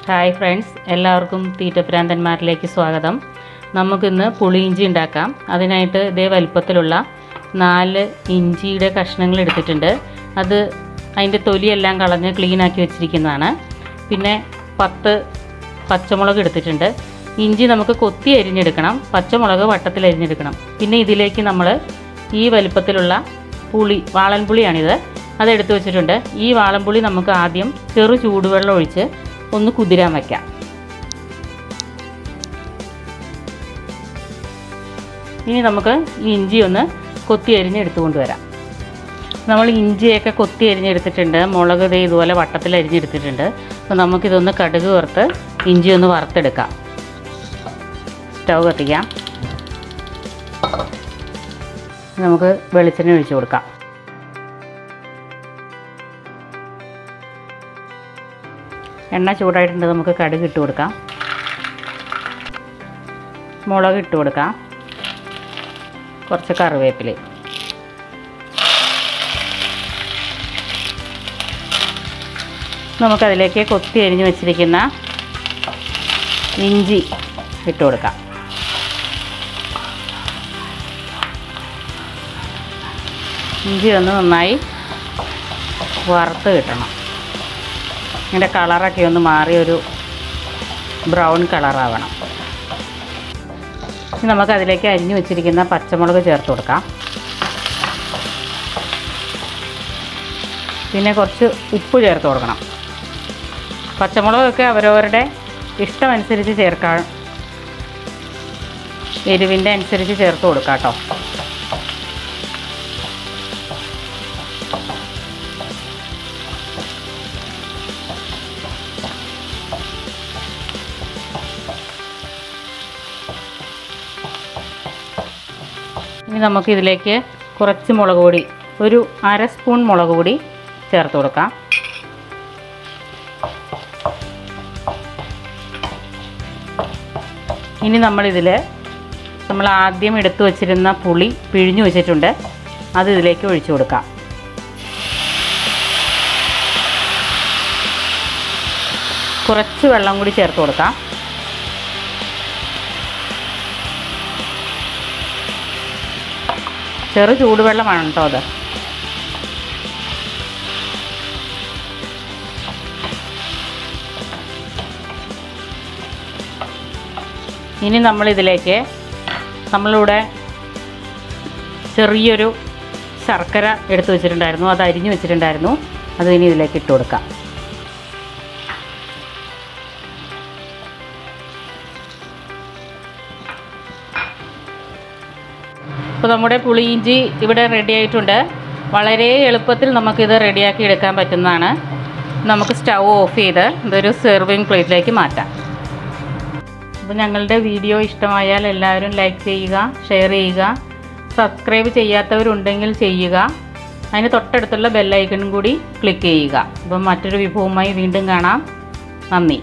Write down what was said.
Hi friends, എല്ലാവർക്കും തീറ്റ പ്രാന്തന്മാരിലേക്ക് സ്വാഗതം. നമുക്കിന്ന് പുളി ഇഞ്ചി ഉണ്ടാക്കാം. അതിനായിട്ട് ഇതേ വലുപ്പത്തിലുള്ള 4 ഇഞ്ചിയുടെ കഷ്ണങ്ങൾ എടുത്തിട്ടുണ്ട്. അതിൻ്റെ തൊലിയെല്ലാം കളഞ്ഞ് ക്ലീനാക്കി വെച്ചിരിക്കുന്നതാണ്. പിന്നെ 10 പച്ചമുളക് എടുത്തിട്ടുണ്ട്. ഇഞ്ചി നമുക്ക് കൊത്തി അരിഞ്ഞെടുക്കണം, പച്ചമുളക് വട്ടത്തിൽ അരിഞ്ഞെടുക്കണം. പിന്നെ ഇതിലേക്ക് നമ്മൾ ഈ വലുപ്പത്തിലുള്ള പുളി, വാളൻപുളിയാണിത്, അതെടുത്ത് വെച്ചിട്ടുണ്ട്. ഈ വാളൻപുളി നമുക്ക് ആദ്യം ചെറു ചൂടുവെള്ളം ഒഴിച്ച് ഒന്ന് കുതിരാൻ വയ്ക്കാം. ഇനി നമുക്ക് ഈ ഇഞ്ചി ഒന്ന് കൊത്തി അരിഞ്ഞെടുത്തു കൊണ്ടുവരാം. നമ്മൾ ഇഞ്ചിയൊക്കെ കൊത്തി അരിഞ്ഞെടുത്തിട്ടുണ്ട്. മുളക് ഇതുപോലെ വട്ടത്തിൽ അരിഞ്ഞെടുത്തിട്ടുണ്ട്. അപ്പോൾ നമുക്കിതൊന്ന് കടുക് വറുത്ത് ഇഞ്ചി ഒന്ന് വറുത്തെടുക്കാം. സ്റ്റൗ കത്തിക്കാം. നമുക്ക് വെളിച്ചെണ്ണ ഒഴിച്ച് കൊടുക്കാം. എണ്ണ ചൂടായിട്ടുണ്ട്. നമുക്ക് കടുക് ഇട്ട് കൊടുക്കാം. മുളക് ഇട്ട് കൊടുക്കാം. കുറച്ച് കറിവേപ്പില. നമുക്കതിലേക്ക് കൊത്തി അരിഞ്ഞ് വെച്ചിരിക്കുന്ന ഇഞ്ചി ഇട്ട് കൊടുക്കാം. ഇഞ്ചി ഒന്ന് നന്നായി വറുത്ത് കിട്ടണം. ഇതിൻ്റെ കളറൊക്കെ ഒന്ന് മാറി ഒരു ബ്രൗൺ കളറാവണം. ഇനി നമുക്കതിലേക്ക് അരിഞ്ഞു വെച്ചിരിക്കുന്ന പച്ചമുളക് ചേർത്ത് കൊടുക്കാം. പിന്നെ കുറച്ച് ഉപ്പ് ചേർത്ത് കൊടുക്കണം. പച്ചമുളകൊക്കെ അവരവരുടെ ഇഷ്ടമനുസരിച്ച് ചേർക്കാം, എരിവിൻ്റെ അനുസരിച്ച് ചേർത്ത് കൊടുക്കാം കേട്ടോ. ഇനി നമുക്കിതിലേക്ക് കുറച്ച് മുളക് പൊടി, ഒരു 1/2 സ്പൂൺ മുളക് പൊടി ചേർത്ത് കൊടുക്കാം. ഇനി നമ്മൾ ആദ്യം എടുത്തു വച്ചിരുന്ന പുളി പിഴിഞ്ഞു വെച്ചിട്ടുണ്ട്, അത് ഇതിലേക്ക് ഒഴിച്ചു കൊടുക്കാം. കുറച്ച് വെള്ളം കൂടി ചേർത്ത് കൊടുക്കാം. ചെറു ചൂടുവെള്ളമാണ് കേട്ടോ അത്. ഇനി നമ്മളിതിലേക്ക് നമ്മളിവിടെ ചെറിയൊരു ശർക്കര എടുത്ത് വെച്ചിട്ടുണ്ടായിരുന്നു, അത് അരിഞ്ഞു വെച്ചിട്ടുണ്ടായിരുന്നു, അത് ഇനി ഇതിലേക്ക് ഇട്ട് കൊടുക്കാം. അപ്പോൾ നമ്മുടെ പുളി ഇഞ്ചി ഇവിടെ റെഡി ആയിട്ടുണ്ട്. വളരെ എളുപ്പത്തിൽ നമുക്കിത് റെഡിയാക്കി എടുക്കാൻ പറ്റുന്നതാണ്. നമുക്ക് സ്റ്റൗ ഓഫ് ചെയ്ത് ഇതൊരു സെർവിങ് പ്ലേറ്റിലേക്ക് മാറ്റാം. അപ്പോൾ ഞങ്ങളുടെ വീഡിയോ ഇഷ്ടമായാൽ എല്ലാവരും ലൈക്ക് ചെയ്യുക, ഷെയർ ചെയ്യുക, സബ്സ്ക്രൈബ് ചെയ്യാത്തവരുണ്ടെങ്കിൽ ചെയ്യുക. അതിന് തൊട്ടടുത്തുള്ള ബെൽ ഐക്കണും കൂടി ക്ലിക്ക് ചെയ്യുക. അപ്പം മറ്റൊരു വിഭവവുമായി വീണ്ടും കാണാം. നന്ദി.